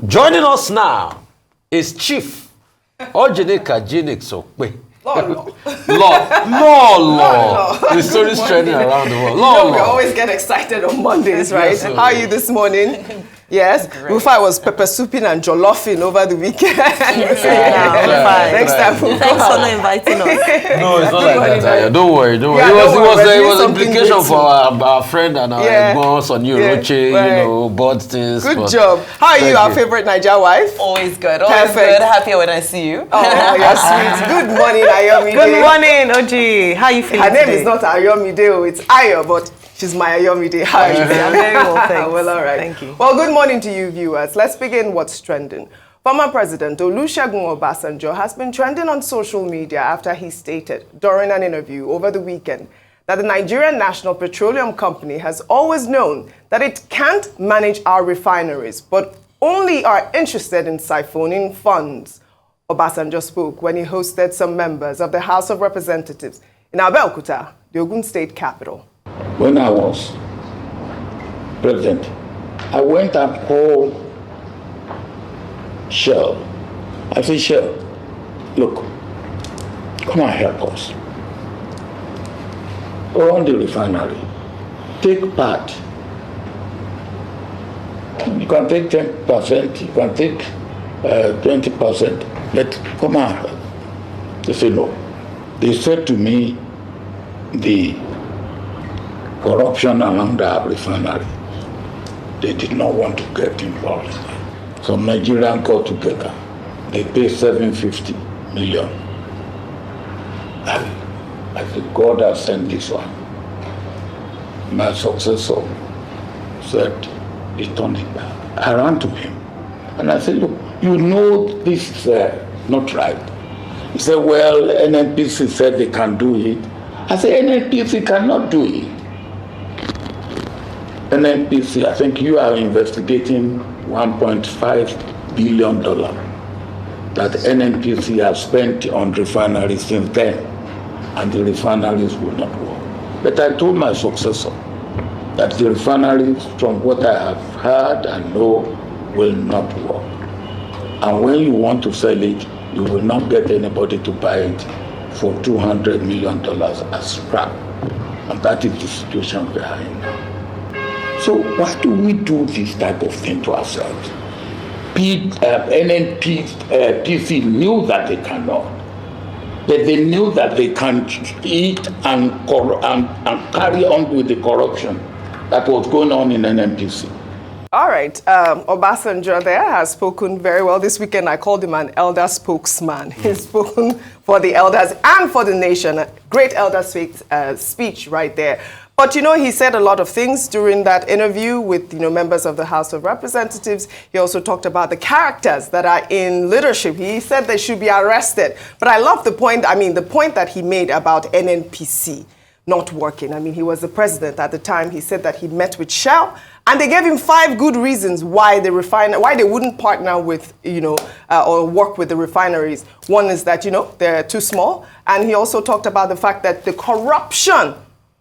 Joining us now is Chief OjyOkpe. Law. The story's trending around the world. We always get excited on Mondays, right? Yes, How are you this morning? Yes. Rufa was pepper souping and jollofing over the weekend. Next time we'll Thanks for not inviting us. No, it's not like that. Don't worry. Yeah, it was implication for our friend and our boss on Roche, board things. Good job. How are you, our favorite Niger wife? Always good. Always good. Happier when I see you. Oh, you're sweet. Good morning, Ayomide. Good morning, Oji. How are you feeling Her name today? is not Ayomide, it's Ayo, but she's my Ayomide. How are you? I'm very well, thanks. Well, all right. Thank you. Well, good morning to you, viewers. Let's begin what's trending. Former President Olusegun Obasanjo has been trending on social media after he stated during an interview over the weekend that the Nigerian National Petroleum Company has always known that it can't manage our refineries, but only are interested in siphoning funds. Obasanjo spoke when he hosted some members of the House of Representatives in Abeokuta, the Ogun State Capital. When I was president, I went and called Shell. I said, Shell, look, come and help us. Run the refinery. Take part. You can take 10%, you can take 20%, but come and help. They said no. They said to me, the corruption around the refinery, they did not want to get involved. Some Nigerians got together. They paid 750 million. I said, God has sent this one. My successor said, he turned it back. I ran to him and I said, look, you know this is not right. He said, well, NNPC said they can do it. I said, NNPC cannot do it. NNPC, I think you are investigating $1.5 billion that NNPC has spent on refineries since then, and the refineries will not work. But I told my successor that the refineries, from what I have heard and know, will not work. And when you want to sell it, you will not get anybody to buy it for $200 million as scrap. And that is the situation we are in now. So why do we do this type of thing to ourselves? NNPC knew that they cannot, but they knew that they can eat and carry on with the corruption that was going on in NNPC. All right, Obasanjo there has spoken very well. This weekend I called him an elder spokesman. He's spoken for the elders and for the nation. Great elder speech right there. But, he said a lot of things during that interview with, members of the House of Representatives. He also talked about the characters that are in leadership. He said they should be arrested. But I love the point that he made about NNPC not working. He was the president at the time. He said that he met with Shell, and they gave him 5 good reasons why they wouldn't partner with, or work with the refineries. One is that, they're too small. And he also talked about the fact that the corruption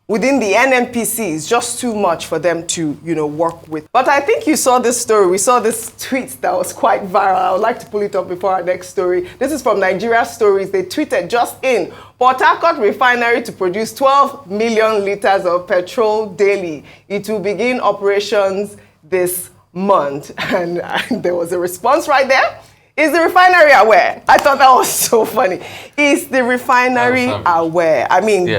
within the NNPC is just too much for them to, work with. But I think you saw this story. We saw this tweet that was quite viral. I would like to pull it up before our next story. This is from Nigeria Stories. They tweeted just in, Port Harcourt Refinery to produce 12 million liters of petrol daily. It will begin operations this month. And there was a response right there. Is the refinery aware? I thought that was so funny. Is the refinery aware?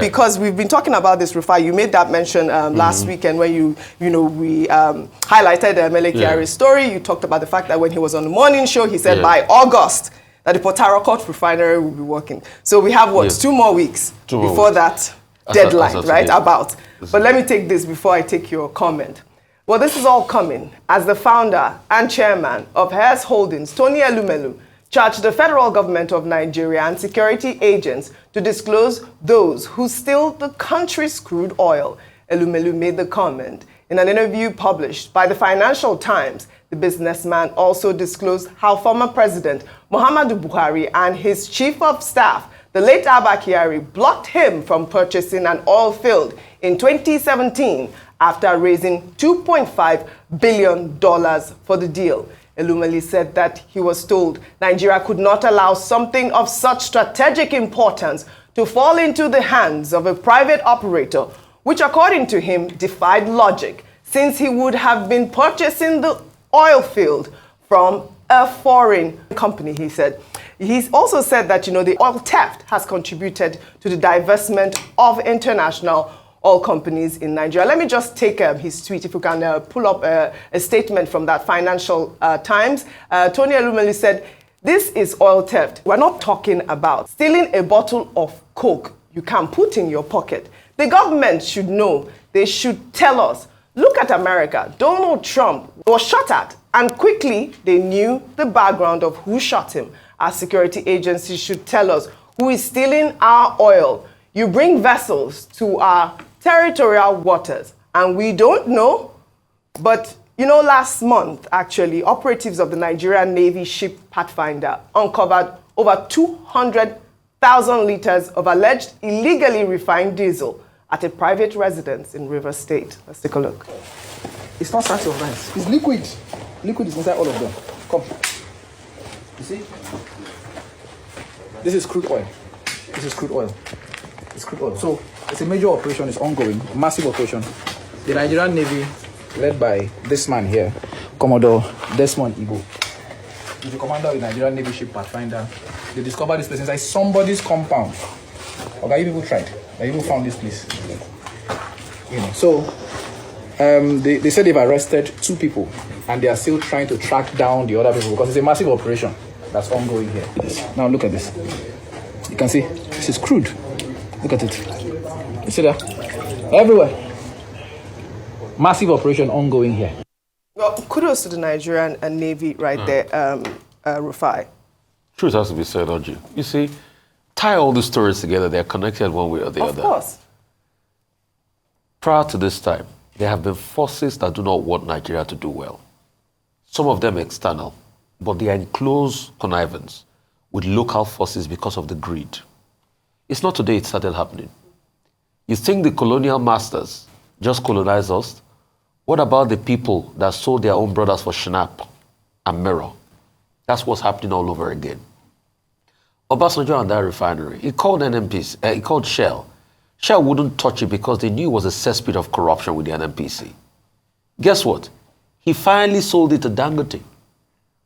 Because we've been talking about this refinery. You made that mention last weekend when we highlighted Abba Kyari's story. You talked about the fact that when he was on the morning show, he said by August that the Port Harcourt refinery will be working. So we have 2 more weeks before that deadline, right? But let me take this before I take your comment. Well, this is all coming as the founder and chairman of Heirs Holdings, Tony Elumelu, charged the federal government of Nigeria and security agents to disclose those who steal the country's crude oil. Elumelu made the comment in an interview published by the Financial Times. The businessman also disclosed how former President Muhmmadu Buhari and his chief of staff, the late Abba Kyari, blocked him from purchasing an oilfield in 2017 after raising $2.5 billion for the deal. Elumelu said that he was told Nigeria could not allow something of such strategic importance to fall into the hands of a private operator, which according to him defied logic, since he would have been purchasing the oil field from a foreign company, he said. He's also said that, the oil theft has contributed to the divestment of international oil companies in Nigeria. Let me just take his tweet, if you can pull up a statement from that Financial Times. Tony Elumelu said, "This is oil theft. We're not talking about stealing a bottle of Coke you can put in your pocket. The government should know. They should tell us. Look at America. Donald Trump was shot at, and quickly they knew the background of who shot him. Our security agencies should tell us who is stealing our oil. You bring vessels to our territorial waters, and we don't know." But, last month, actually, operatives of the Nigerian Navy ship Pathfinder uncovered over 200,000 liters of alleged illegally refined diesel at a private residence in Rivers State. Let's take a look. It's not sacks of rice. It's liquid. Liquid is inside all of them. Come. You see? This is crude oil. This is crude oil. It's crude oil. So it's a major operation. It's ongoing. Massive operation. The Nigerian Navy, led by this man here, Commodore Desmond Igbo, is the commander of the Nigerian Navy ship Pathfinder. They discovered this place inside somebody's compound. Okay, you people tried. You people found this place. So they said they've arrested 2 people, and they are still trying to track down the other people because it's a massive operation that's ongoing here. Now look at this. You can see this is crude. Look at it. You see that? Everywhere. Massive operation ongoing here. Well, kudos to the Nigerian Navy right there, Rufai. Truth has to be said, Oji. You see, tie all these stories together, they're connected one way or the other. Of course. Prior to this time, there have been forces that do not want Nigeria to do well. Some of them external, but they are in close connivance with local forces because of the greed. It's not today it started happening. You think the colonial masters just colonized us? What about the people that sold their own brothers for schnapps and mirror? That's what's happening all over again. Obasanjo and that refinery, he called NNPC, he called Shell. Shell wouldn't touch it because they knew it was a cesspit of corruption with the NNPC. Guess what? He finally sold it to Dangote.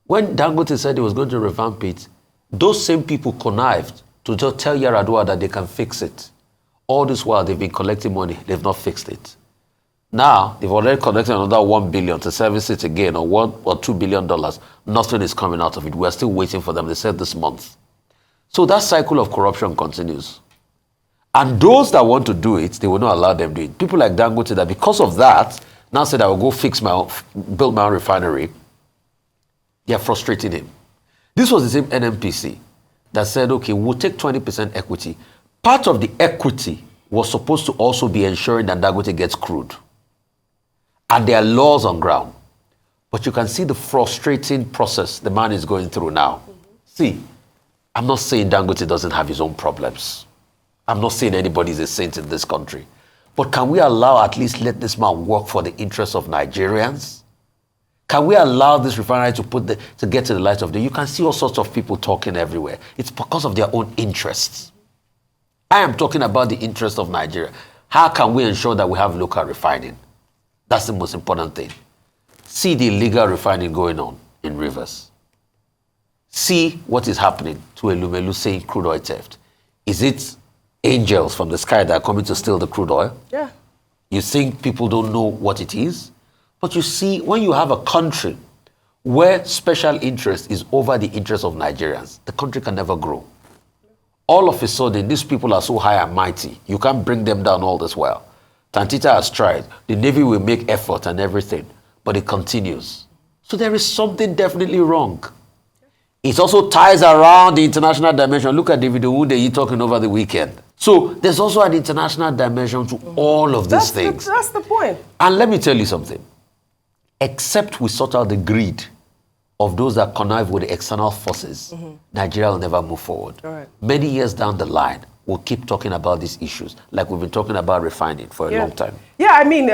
When Dangote said he was going to revamp it, those same people connived to just tell Yaradua that they can fix it. All this while they've been collecting money, they've not fixed it. Now, they've already collected another 1 billion to service it again, or $1 or $2 billion. Nothing is coming out of it. We're still waiting for them. They said this month. So that cycle of corruption continues. And those that want to do it, they will not allow them to do it. People like Dangote that because of that, now said I will go build my own refinery. They are frustrating him. This was the same NNPC that said, okay, we'll take 20% equity. Part of the equity was supposed to also be ensuring that Dangote gets crude. And there are laws on ground. But you can see the frustrating process the man is going through now. See, I'm not saying Dangote doesn't have his own problems. I'm not saying anybody is a saint in this country. But can we allow, at least let this man work for the interests of Nigerians? Can we allow this refinery to get to the light of day? You can see all sorts of people talking everywhere. It's because of their own interests. I am talking about the interest of Nigeria. How can we ensure that we have local refining? That's the most important thing. See the illegal refining going on in rivers. See what is happening to Elumelu saying crude oil theft. Is it angels from the sky that are coming to steal the crude oil? Yeah. You think people don't know what it is? But you see, when you have a country where special interest is over the interest of Nigerians, the country can never grow. All of a sudden, these people are so high and mighty, you can't bring them down all this while. Tantita has tried. The Navy will make effort and everything, but it continues. So there is something definitely wrong. It also ties around the international dimension. Look at David Owude talking over the weekend. So there's also an international dimension to all of these things. That's the point. And let me tell you something. Except we sort out the greed of those that connive with the external forces, Nigeria will never move forward. Right. Many years down the line, we'll keep talking about these issues, like we've been talking about refining for a long time. Yeah, I mean,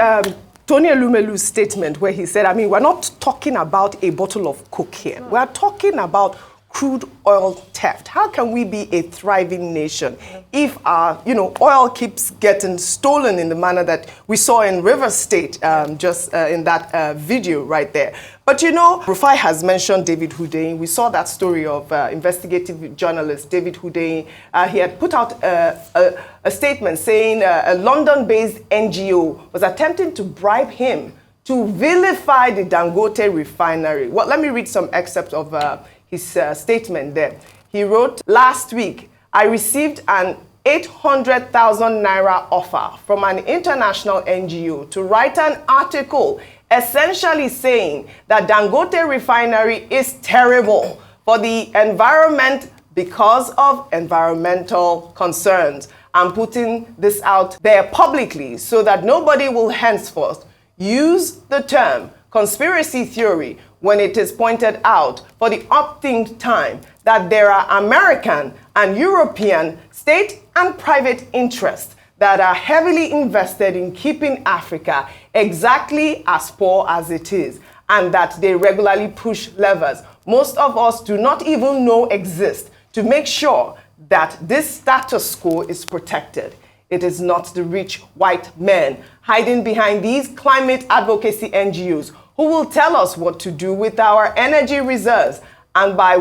Tony Elumelu's statement where he said, I mean, we're not talking about a bottle of Coke here. We're talking about crude oil theft. How can we be a thriving nation if our, oil keeps getting stolen in the manner that we saw in River State, just in that video right there? But Rufai has mentioned David Hundeyin. We saw that story of investigative journalist David Hundeyin. He had put out a statement saying a London-based NGO was attempting to bribe him to vilify the Dangote refinery. Well, let me read some excerpts of his statement there. He wrote, last week, I received an 800,000 naira offer from an international NGO to write an article essentially saying that Dangote refinery is terrible for the environment because of environmental concerns. I'm putting this out there publicly so that nobody will henceforth use the term conspiracy theory when it is pointed out for the umpteenth time that there are American and European state and private interests that are heavily invested in keeping Africa exactly as poor as it is, and that they regularly push levers most of us do not even know exist to make sure that this status quo is protected. It is not the rich white men hiding behind these climate advocacy NGOs who will tell us what to do with our energy reserves and by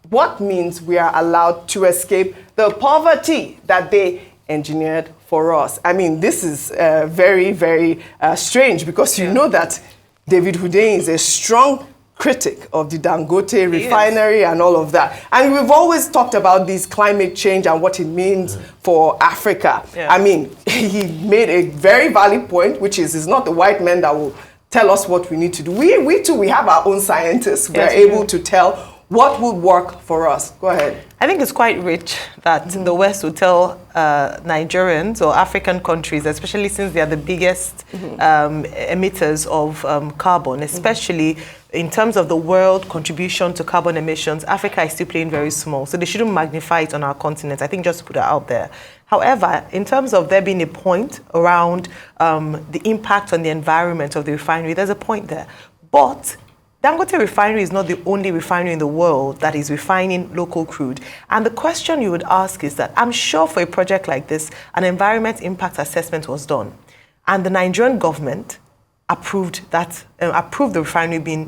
what means we are allowed to escape the poverty that they engineered for us. I mean, this is very, very strange because you know that David Hundeyin is a strong critic of the Dangote refinery and all of that. And we've always talked about this climate change and what it means for Africa. I mean, he made a very valid point, which is it's not the white men that will tell us what we need to do. We too, we have our own scientists. We're able to tell what will work for us. Go ahead. I think it's quite rich that the West will tell Nigerians or African countries, especially since they are the biggest emitters of carbon, especially in terms of the world contribution to carbon emissions, Africa is still playing very small. So they shouldn't magnify it on our continent. I think just to put it out there. However, in terms of there being a point around the impact on the environment of the refinery, there's a point there. But Dangote Refinery is not the only refinery in the world that is refining local crude. And the question you would ask is that I'm sure for a project like this, an environment impact assessment was done. And the Nigerian government approved the refinery being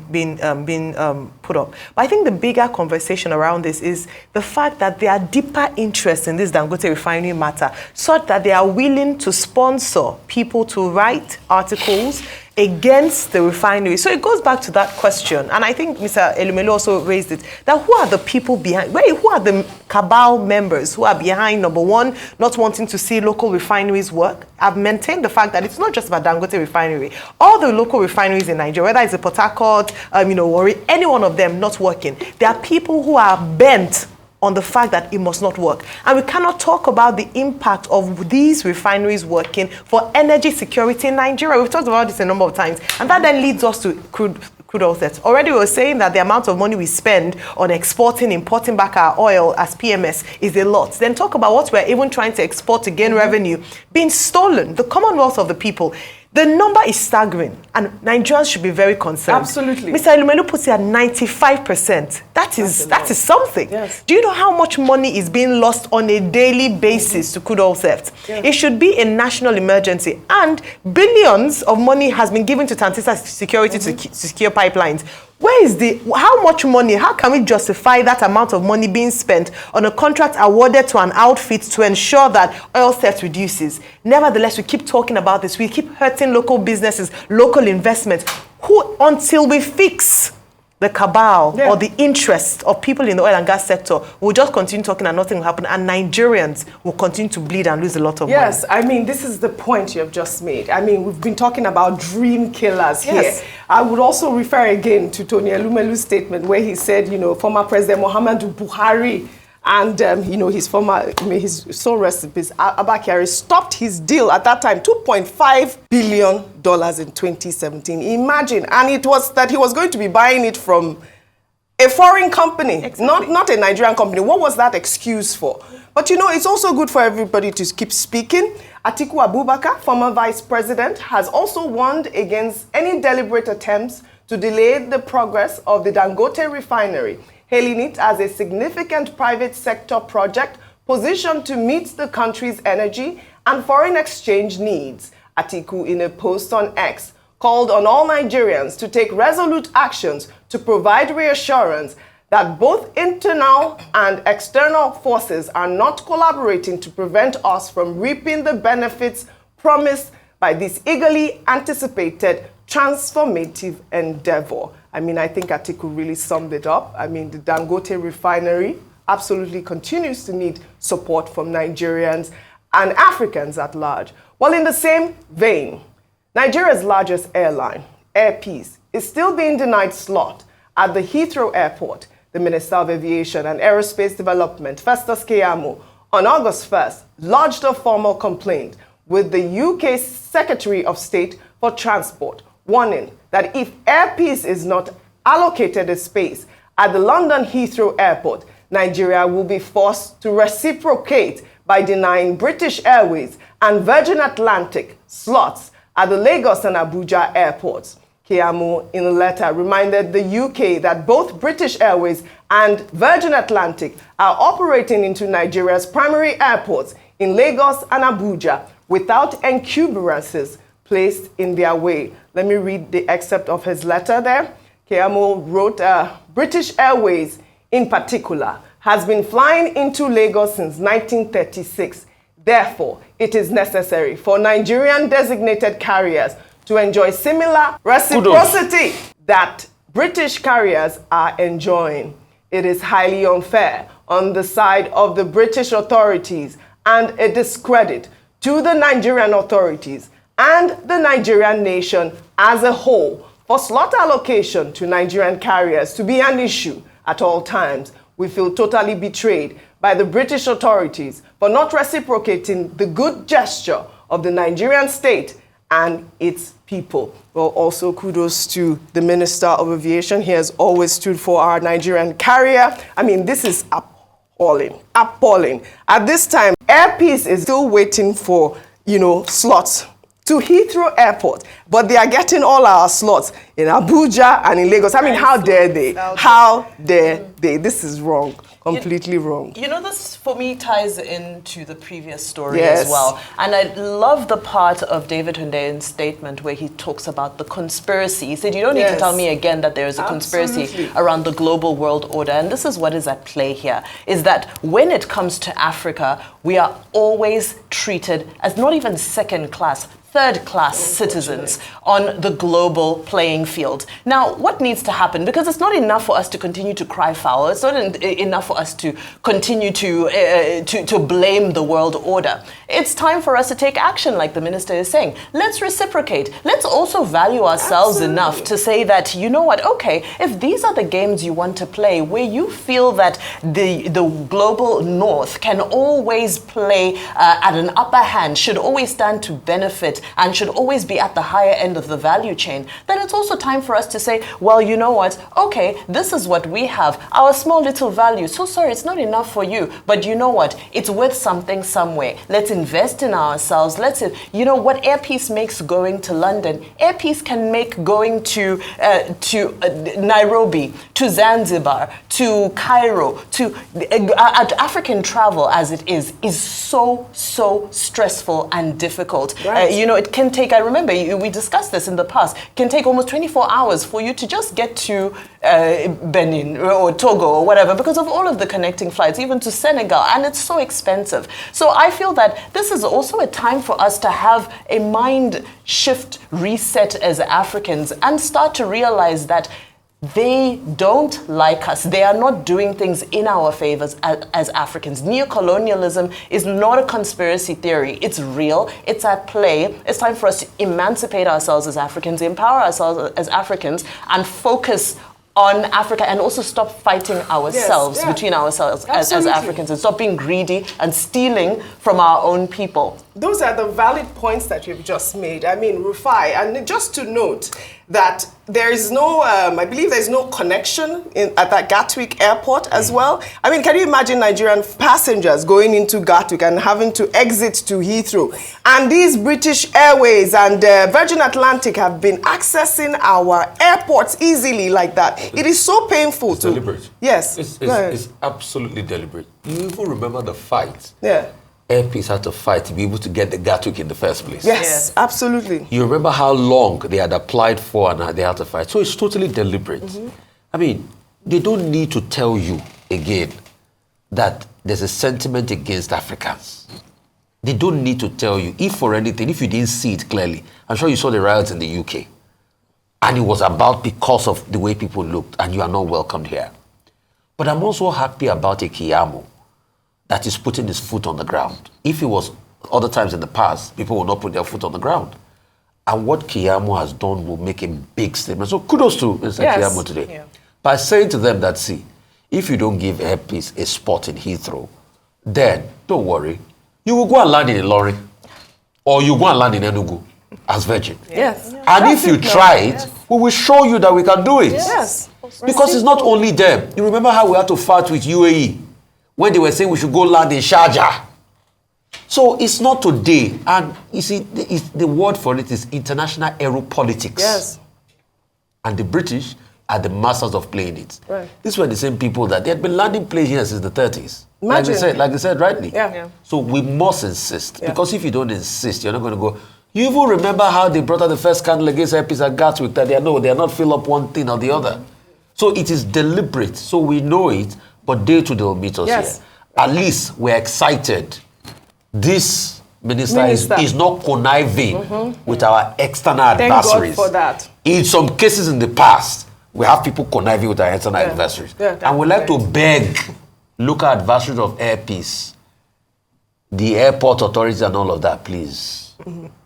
put up. But I think the bigger conversation around this is the fact that there are deeper interests in this Dangote refinery matter, such that they are willing to sponsor people to write articles against the refinery. So it goes back to that question, and I think Mr. Elumelu also raised it, that who are the people behind, who are the cabal members who are behind, number one, not wanting to see local refineries work? I've maintained the fact that it's not just about Dangote refinery. All the local refineries in Nigeria, whether it's a Port Harcourt, Warri, any one of them not working, there are people who are bent on the fact that it must not work. And we cannot talk about the impact of these refineries working for energy security in Nigeria. We've talked about this a number of times. And that then leads us to crude oil theft. Already we were saying that the amount of money we spend on exporting, importing back our oil as PMS is a lot. Then talk about what we're even trying to export to gain revenue being stolen, the commonwealth of the people. The number is staggering, and Nigerians should be very concerned. Absolutely. Mr. Elumelu puts it at 95%. That is something. Yes. Do you know how much money is being lost on a daily basis to crude oil theft? Yeah. It should be a national emergency, and billions of money has been given to Tantisa Security to secure pipelines. How much money, how can we justify that amount of money being spent on a contract awarded to an outfit to ensure that oil theft reduces? Nevertheless, we keep talking about this. We keep hurting local businesses, local investments, until we fix the cabal or the interest of people in the oil and gas sector, we'll just continue talking and nothing will happen, and Nigerians will continue to bleed and lose a lot of money. Yes, I mean, this is the point you have just made. I mean, we've been talking about dream killers here. I would also refer again to Tony Elumelu's statement where he said, former President Muhmmadu Buhari and, his former, may his soul rest in peace, Abba Kyari stopped his deal at that time, $2.5 billion in 2017. Imagine. And it was that he was going to be buying it from a foreign company, Exactly. not a Nigerian company. What was that excuse for? But you know, it's also good for everybody to keep speaking. Atiku Abubakar, former vice president, has also warned against any deliberate attempts to delay the progress of the Dangote Refinery, hailing it as a significant private sector project positioned to meet the country's energy and foreign exchange needs. Atiku, in a post on X, called on all Nigerians to take resolute actions to provide reassurance that both internal and external forces are not collaborating to prevent us from reaping the benefits promised by this eagerly anticipated transformative endeavor. I mean, I think Atiku really summed it up. I mean, the Dangote Refinery absolutely continues to need support from Nigerians and Africans at large. Well, in the same vein, Nigeria's largest airline, Air Peace, is still being denied slot at the Heathrow Airport. The Minister of Aviation and Aerospace Development, Festus Keyamo, on August 1st, lodged a formal complaint with the UK Secretary of State for Transport, warning that if Air Peace is not allocated a space at the London Heathrow Airport, Nigeria will be forced to reciprocate by denying British Airways and Virgin Atlantic slots at the Lagos and Abuja airports. Keyamo, in a letter, reminded the UK that both British Airways and Virgin Atlantic are operating into Nigeria's primary airports in Lagos and Abuja without encumbrances placed in their way. Let me read the excerpt of his letter there. Keyamo wrote, British Airways, in particular, has been flying into Lagos since 1936. Therefore, it is necessary for Nigerian designated carriers to enjoy similar reciprocity that British carriers are enjoying. It is highly unfair on the side of the British authorities and a discredit to the Nigerian authorities and the Nigerian nation as a whole for slot allocation to Nigerian carriers to be an issue at all times. We feel totally betrayed by the British authorities for not reciprocating the good gesture of the Nigerian state and its people. Well, also kudos to the Minister of Aviation. He has always stood for our Nigerian carrier. I mean, this is appalling, appalling. At this time, Air Peace is still waiting for, slots to Heathrow Airport, but they are getting all our slots in Abuja and in Lagos. I mean, how dare they? How dare they? This is wrong. Completely wrong. This for me ties into the previous story Yes. as well. And I love the part of David Hundeyen's statement where he talks about the conspiracy. He said, you don't need to Yes. tell me again that there is a conspiracy Absolutely. around the global world order. And this is what is at play here, is that when it comes to Africa, we are always treated as not even second class, third-class citizens on the global playing field. Now, what needs to happen? Because it's not enough for us to continue to cry foul. It's not enough for us to continue to blame the world order. It's time for us to take action, like the minister is saying. Let's reciprocate. Let's also value ourselves enough to say that, you know what, okay, if these are the games you want to play, where you feel that the global north can always play at an upper hand, should always stand to benefit and should always be at the higher end of the value chain, then it's also time for us to say, well, you know what, okay, this is what we have, our small little value. So sorry, it's not enough for you, but you know what, it's worth something somewhere. Let's invest in ourselves. What Air Peace makes going to London, Air Peace can make going to Nairobi, to Zanzibar, to Cairo, to African travel as it is so stressful and difficult. Right. It can take, I remember we discussed this in the past, it can take almost 24 hours for you to just get to Benin or Togo or whatever because of all of the connecting flights, even to Senegal, and it's so expensive. So I feel that this is also a time for us to have a mind shift reset as Africans and start to realize that they don't like us. They are not doing things in our favors as Africans. Neocolonialism is not a conspiracy theory. It's real. It's at play. It's time for us to emancipate ourselves as Africans, empower ourselves as Africans, and focus on Africa and also stop fighting ourselves between ourselves as Africans and stop being greedy and stealing from our own people. Those are the valid points that you've just made. I mean, Rufai, and just to note that there is no, I believe there's no connection at that Gatwick airport as well. I mean, can you imagine Nigerian passengers going into Gatwick and having to exit to Heathrow? And these British Airways and Virgin Atlantic have been accessing our airports easily like that. It is so painful It's to... deliberate. Yes. It's absolutely deliberate. You even remember the fight. Yeah. Airpeace had to fight to be able to get the Gatwick in the first place. Yes, absolutely. You remember how long they had applied for and they had to fight. So it's totally deliberate. I mean, they don't need to tell you again that there's a sentiment against Africans. They don't need to tell you, if for anything, if you didn't see it clearly. I'm sure you saw the riots in the UK. And it was about because of the way people looked, and you are not welcomed here. But I'm also happy about a Keyamo that is putting his foot on the ground. If it was other times in the past, people will not put their foot on the ground. And what Keyamo has done will make a big statement. So kudos to Mr. Keyamo today. Yeah. By saying to them that, see, if you don't give Airpeace a spot in Heathrow, then don't worry, you will go and land in Ilorin, or you go and land in Enugu as Virgin. Yes. And That's if you it now. try it, we will show you that we can do it. Yes. Because it's not only them. You remember how we had to fight with UAE when they were saying we should go land in Sharjah. So it's not today. And you see, the word for it is international aeropolitics. Yes. And the British are the masters of playing it. Right. These were the same people that they had been landing planes here since the 30s. Imagine. Like they said rightly. Yeah. So we must insist. Yeah. Because if you don't insist, you're not going to go. You even remember how they brought out the first scandal against Airpeace at Gatwick, that they are not fill up one thing or the other. So it is deliberate. So we know it, but day to day will meet us Yes. here. At least we're excited. This minister. Is not conniving with our external adversaries. God for that. In some cases in the past, we have people conniving with our external adversaries. Yeah, and we like to beg local adversaries of Airpeace, the airport authorities and all of that, please.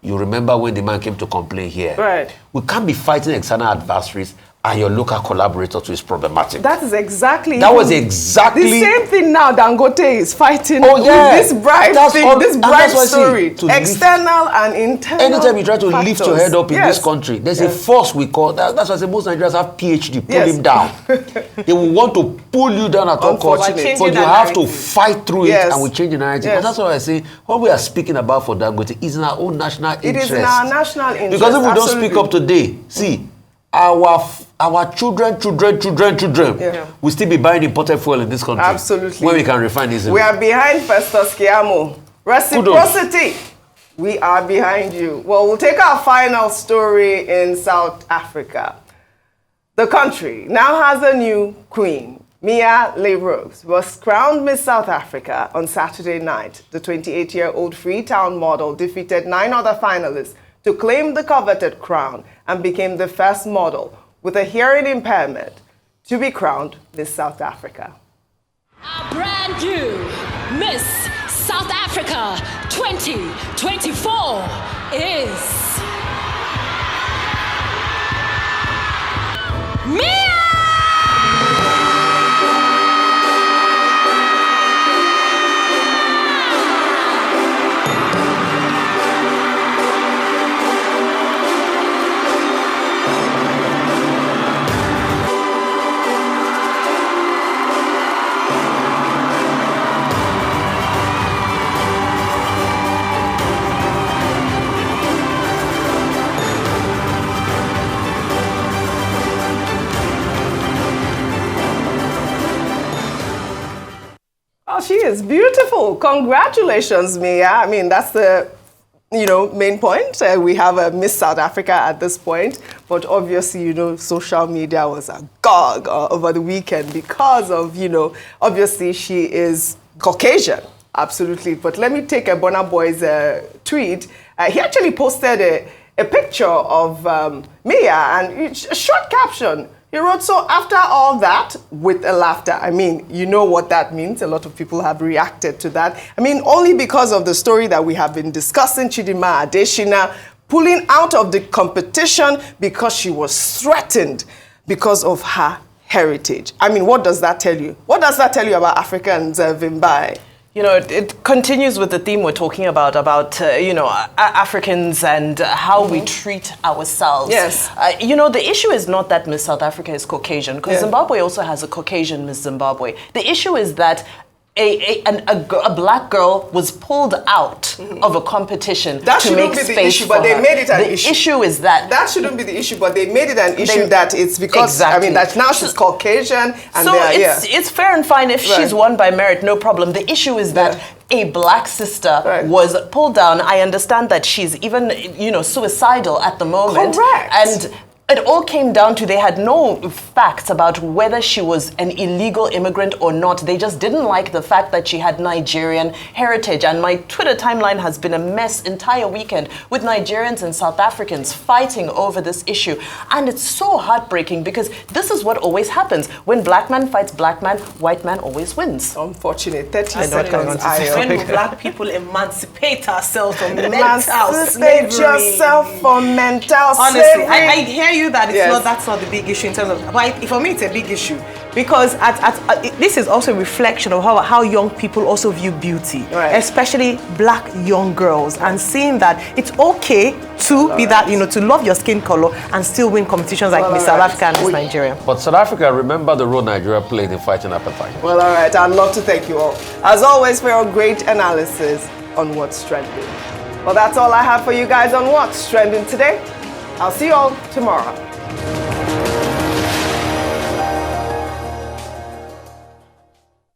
You remember when the man came to complain here? Right. We can't be fighting external adversaries and your local collaborator too is problematic. That is exactly... That was exactly... The same thing now Dangote is fighting Oh, yeah. with this bribe That's thing, all- this and bribe that's why I see, story. to External and internal Anytime you try to lift your head up in Yes. this country, there's a force we call that. That's why I say most Nigerians have PhD, pull Yes. him down. They will want to pull you down at all costs, Unfortunately. but you have to fight through Yes. it and we change the narrative. Yes. And that's why I say what we are speaking about for Dangote is in our own national interest. It is in our national interest. Because if we don't absolutely. speak up today, see, our children Yeah. will still be buying imported fuel in this country. Absolutely. When we can refine this. We are behind Festus Keyamo. Reciprocity. We are behind you. Well, we'll take our final story in South Africa. The country now has a new queen. Mia Leibrows was crowned Miss South Africa on Saturday night. The 28-year-old Freetown model defeated 9 other finalists to claim the coveted crown and became the first model with a hearing impairment to be crowned Miss South Africa. Our brand new Miss South Africa 2024 is Mia! Oh, she is beautiful. Congratulations, Mia. I mean, that's the, main point. We have a Miss South Africa at this point, but obviously, social media was agog over the weekend because of, obviously she is Caucasian. Absolutely. But let me take a Burna Boy's tweet. He actually posted a picture of Mia and a short caption. He wrote, "So after all that," with a laughter. I mean, you know what that means. A lot of people have reacted to that. I mean, only because of the story that we have been discussing, Chidinma Adesina pulling out of the competition because she was threatened because of her heritage. I mean, what does that tell you? What does that tell you about Africans, Vimbai? You know, it continues with the theme we're talking about you know, Africans and how we treat ourselves. Yes. You know, the issue is not that Miss South Africa is Caucasian, because Zimbabwe also has a Caucasian Miss Zimbabwe. The issue is that a black girl was pulled out of a competition to make space be the issue, for but her. they made it an the issue is that shouldn't be the issue, but they made it an issue that it's because I mean that now she's Caucasian and so it's fair and fine if she's won by merit, no problem. The issue is that a black sister was pulled down. I understand that she's even, you know, suicidal at the moment. Correct. And it all came down to they had no facts about whether she was an illegal immigrant or not. They just didn't like the fact that she had Nigerian heritage. And my Twitter timeline has been a mess entire weekend with Nigerians and South Africans fighting over this issue. And it's so heartbreaking because this is what always happens. When black man fights black man, white man always wins. Unfortunate. 30 seconds. When will black people emancipate ourselves from mental Emancipate slavery? yourself from mental Honestly, slavery. I hear you that it's that's not the big issue in terms of, but for me it's a big issue because this is also a reflection of how young people also view beauty, especially black young girls, and seeing that it's okay to be that, you know, to love your skin color and still win competitions like Miss South Africa and Miss Nigeria. But South Africa, remember the role Nigeria played in fighting apartheid. Well, all right. I'd love to thank you all, as always, for your great analysis on what's trending. Well, that's all I have for you guys on what's trending today. I'll see you all tomorrow.